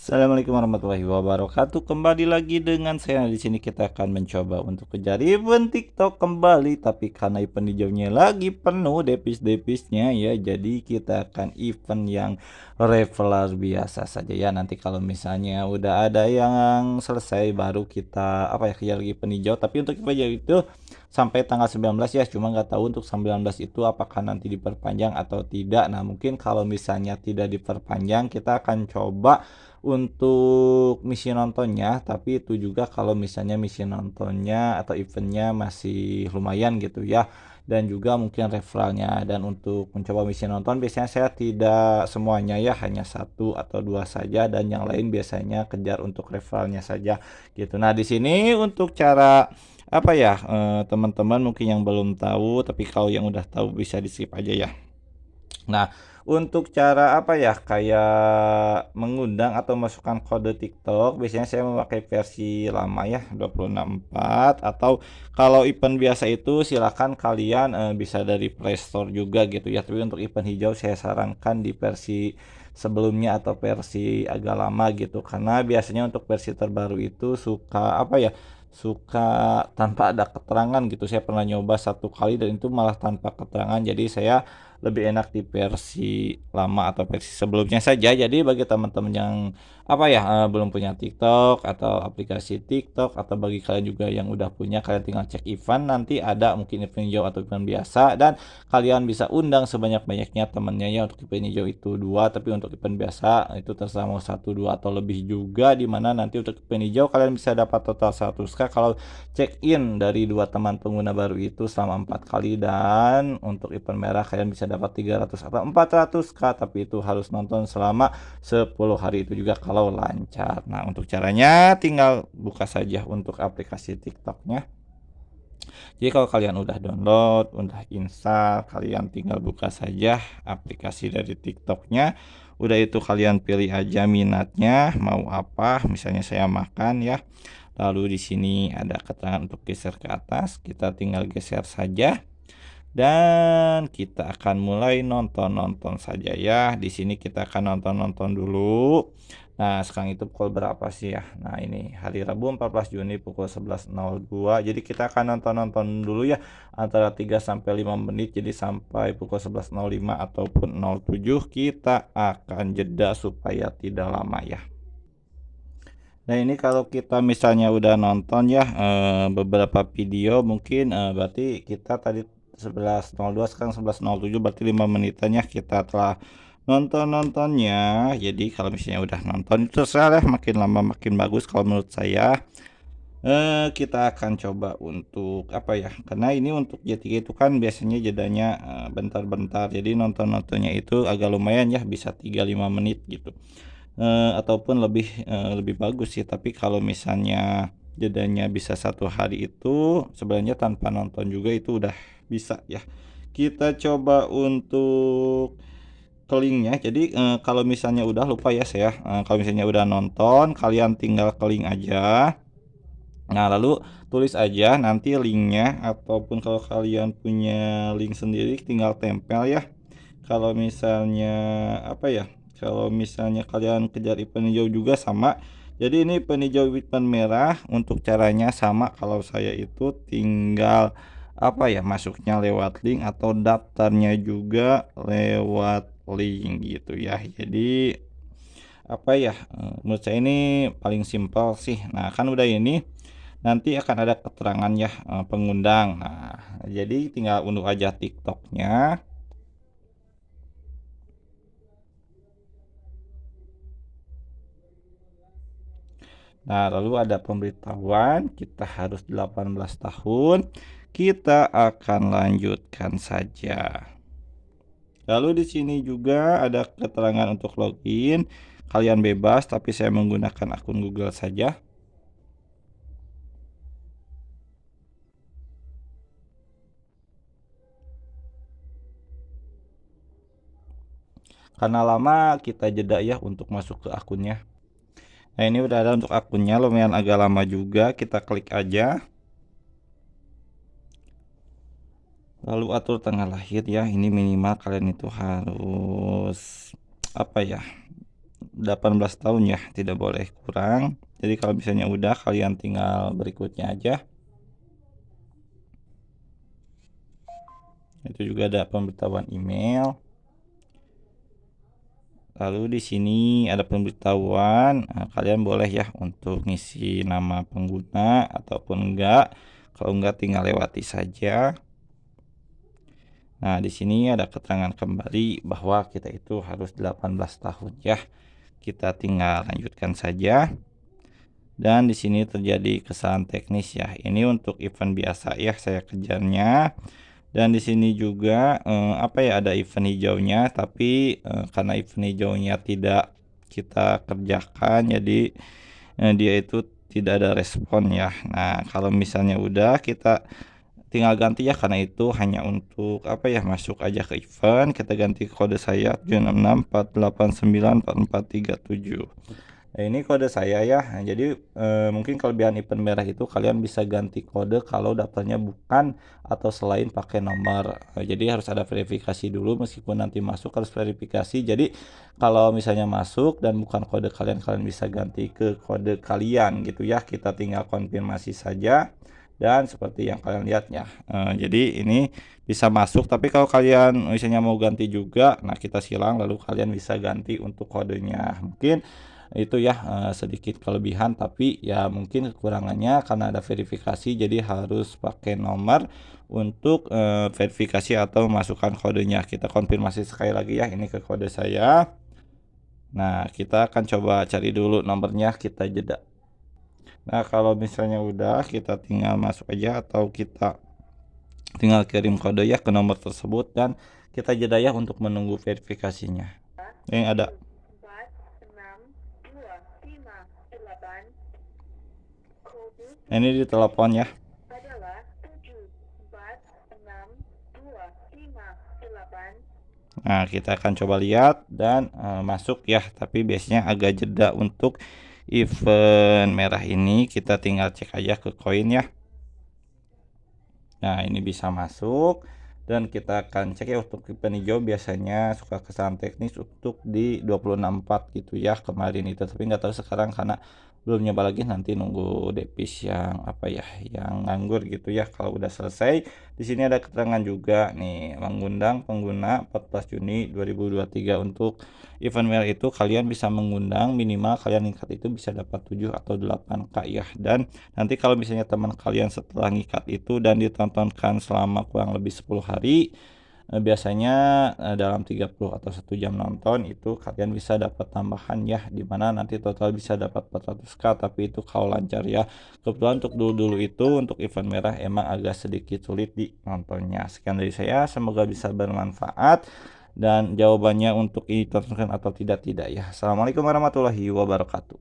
Assalamualaikum warahmatullahi wabarakatuh. Kembali lagi dengan saya. Di sini kita akan mencoba untuk kejar event TikTok kembali, tapi karena event hijaunya lagi penuh depis-depisnya ya, jadi kita akan event yang revelar biasa saja ya. Nanti kalau misalnya udah ada yang selesai baru kita kejar lagi event hijau. Tapi untuk event hijau itu sampai tanggal 19 ya, cuma nggak tahu untuk 19 itu apakah nanti diperpanjang atau tidak. Nah, mungkin kalau misalnya tidak diperpanjang, kita akan coba untuk misi nontonnya, tapi itu juga kalau misalnya misi nontonnya atau eventnya masih lumayan gitu ya, dan juga mungkin referralnya. Dan untuk mencoba misi nonton biasanya saya tidak semuanya ya, hanya satu atau dua saja, dan yang lain biasanya kejar untuk referralnya saja gitu. Nah, di sini untuk cara teman-teman mungkin yang belum tahu, tapi kalau yang udah tahu bisa di skip aja ya. Nah, untuk cara kayak mengundang atau masukkan kode TikTok, biasanya saya memakai versi lama ya, 26.4, atau kalau event biasa itu silakan kalian bisa dari Play Store juga gitu ya. Tapi untuk event hijau saya sarankan di versi sebelumnya atau versi agak lama gitu. Karena biasanya untuk versi terbaru itu suka tanpa ada keterangan gitu. Saya pernah nyoba satu kali dan itu malah tanpa keterangan. Jadi saya lebih enak di versi lama atau versi sebelumnya saja. Jadi bagi teman-teman yang belum punya TikTok atau aplikasi TikTok, atau bagi kalian juga yang udah punya, kalian tinggal cek event, nanti ada mungkin event hijau atau event biasa, dan kalian bisa undang sebanyak-banyaknya temannya ya. Untuk event hijau itu dua, tapi untuk event biasa itu terserah mau satu, dua, atau lebih juga, dimana nanti untuk event hijau kalian bisa dapat total 100k kalau check in dari dua teman pengguna baru itu selama 4 kali. Dan untuk event merah kalian bisa dapat 300 atau 400k, tapi itu harus nonton selama 10 hari itu juga kalau lancar. Nah, untuk caranya tinggal buka saja untuk aplikasi TikToknya. Jadi kalau kalian udah download, udah install, kalian tinggal buka saja aplikasi dari TikToknya. Udah itu kalian pilih aja minatnya mau apa, misalnya saya makan ya. Lalu di sini ada keterangan untuk geser ke atas, kita tinggal geser saja. Dan kita akan mulai nonton-nonton saja ya. Di sini kita akan nonton-nonton dulu. Nah, sekarang itu pukul berapa sih ya? Nah, ini hari Rabu 14 Juni pukul 11.02. Jadi kita akan nonton-nonton dulu ya, antara 3 sampai 5 menit. Jadi sampai pukul 11.05 ataupun 07 kita akan jeda supaya tidak lama ya. Nah, ini kalau kita misalnya udah nonton ya beberapa video, mungkin berarti kita tadi 11.02, sekarang 11.07, berarti 5 menitan ya kita telah nontonnya. Jadi kalau misalnya udah nonton itu terserah, makin lama makin bagus kalau menurut saya. Kita akan coba untuk karena ini untuk JTG itu kan biasanya jedanya bentar-bentar, jadi nontonnya itu agak lumayan ya, bisa 3-5 menit gitu. Ataupun lebih bagus sih, tapi kalau misalnya jedanya bisa satu hari itu sebenarnya tanpa nonton juga itu udah bisa ya. Kita coba untuk ke linknya. Jadi kalau misalnya udah lupa ya saya, kalau misalnya udah nonton kalian tinggal ke link aja. Nah, lalu tulis aja nanti linknya, ataupun kalau kalian punya link sendiri tinggal tempel ya. Kalau misalnya kalau misalnya kalian kejar event hijau juga sama. Jadi ini event hijau, event merah, untuk caranya sama. Kalau saya itu tinggal masuknya lewat link, atau daftarnya juga lewat link gitu ya. Jadi menurut saya ini paling simpel sih. Nah, kan udah ini, nanti akan ada keterangan ya pengundang. Nah, jadi tinggal unduh aja TikToknya. Nah, lalu ada pemberitahuan kita harus 18 tahun. Kita akan lanjutkan saja. Lalu di sini juga ada keterangan untuk login. Kalian bebas, tapi saya menggunakan akun Google saja. Karena lama kita jeda ya untuk masuk ke akunnya. Nah, ini udah ada untuk akunnya, lumayan agak lama juga. Kita klik aja. Lalu atur tanggal lahir ya. Ini minimal kalian itu harus 18 tahun ya, tidak boleh kurang. Jadi kalau misalnya udah, kalian tinggal berikutnya aja. Itu juga ada pemberitahuan email. Lalu di sini ada pemberitahuan, kalian boleh ya untuk ngisi nama pengguna ataupun enggak. Kalau enggak tinggal lewati saja. Nah, di sini ada keterangan kembali bahwa kita itu harus 18 tahun ya. Kita tinggal lanjutkan saja. Dan di sini terjadi kesalahan teknis ya. Ini untuk event biasa ya saya kejarnya. Dan di sini juga ada event hijaunya, tapi karena event hijaunya tidak kita kerjakan, jadi dia itu tidak ada respon ya. Nah, kalau misalnya udah, kita tinggal ganti ya, karena itu hanya untuk masuk aja ke event. Kita ganti kode saya 76648944337. Nah, ini kode saya ya. Nah, jadi mungkin kelebihan event merah itu kalian bisa ganti kode kalau daftarnya bukan atau selain pakai nomor. Jadi harus ada verifikasi dulu, meskipun nanti masuk harus verifikasi. Jadi kalau misalnya masuk dan bukan kode kalian, kalian bisa ganti ke kode kalian gitu ya. Kita tinggal konfirmasi saja. Dan seperti yang kalian lihat ya, jadi ini bisa masuk. Tapi kalau kalian misalnya mau ganti juga, nah kita silang lalu kalian bisa ganti untuk kodenya. Mungkin itu ya sedikit kelebihan, tapi ya mungkin kekurangannya karena ada verifikasi, jadi harus pakai nomor untuk verifikasi atau masukkan kodenya. Kita konfirmasi sekali lagi ya, ini ke kode saya. Nah, kita akan coba cari dulu nomornya, kita jeda. Nah, kalau misalnya udah, kita tinggal masuk aja atau kita tinggal kirim kode ya ke nomor tersebut, dan kita jeda ya untuk menunggu verifikasinya. Ini ada 4, 6, 2, 5, 8. Ini di telepon ya. Adalah 7, 4, 6, 2, 5, 8. Nah, kita akan coba lihat dan masuk ya, tapi biasanya agak jeda untuk event merah ini. Kita tinggal cek aja ke koin ya. Nah, ini bisa masuk, dan kita akan cek ya untuk event hijau. Biasanya suka kesalahan teknis untuk di 26.4 gitu ya kemarin itu, tapi nggak tahu sekarang karena belum nyoba lagi. Nanti nunggu Depis yang yang nganggur gitu ya. Kalau udah selesai, di sini ada keterangan juga nih, mengundang pengguna 14 Juni 2023 untuk event merah itu. Kalian bisa mengundang, minimal kalian ngikat itu bisa dapat 7 atau 8K ya. Dan nanti kalau misalnya teman kalian setelah ngikat itu dan ditontonkan selama kurang lebih 10 hari, biasanya dalam 30 atau 1 jam nonton itu kalian bisa dapat tambahan ya, dimana nanti total bisa dapat 400k. Tapi itu kalau lancar ya. Kebetulan untuk dulu-dulu itu untuk event merah emang agak sedikit sulit di nontonnya. Sekian dari saya, semoga bisa bermanfaat, dan jawabannya untuk ditontonkan atau tidak ya. Assalamualaikum warahmatullahi wabarakatuh.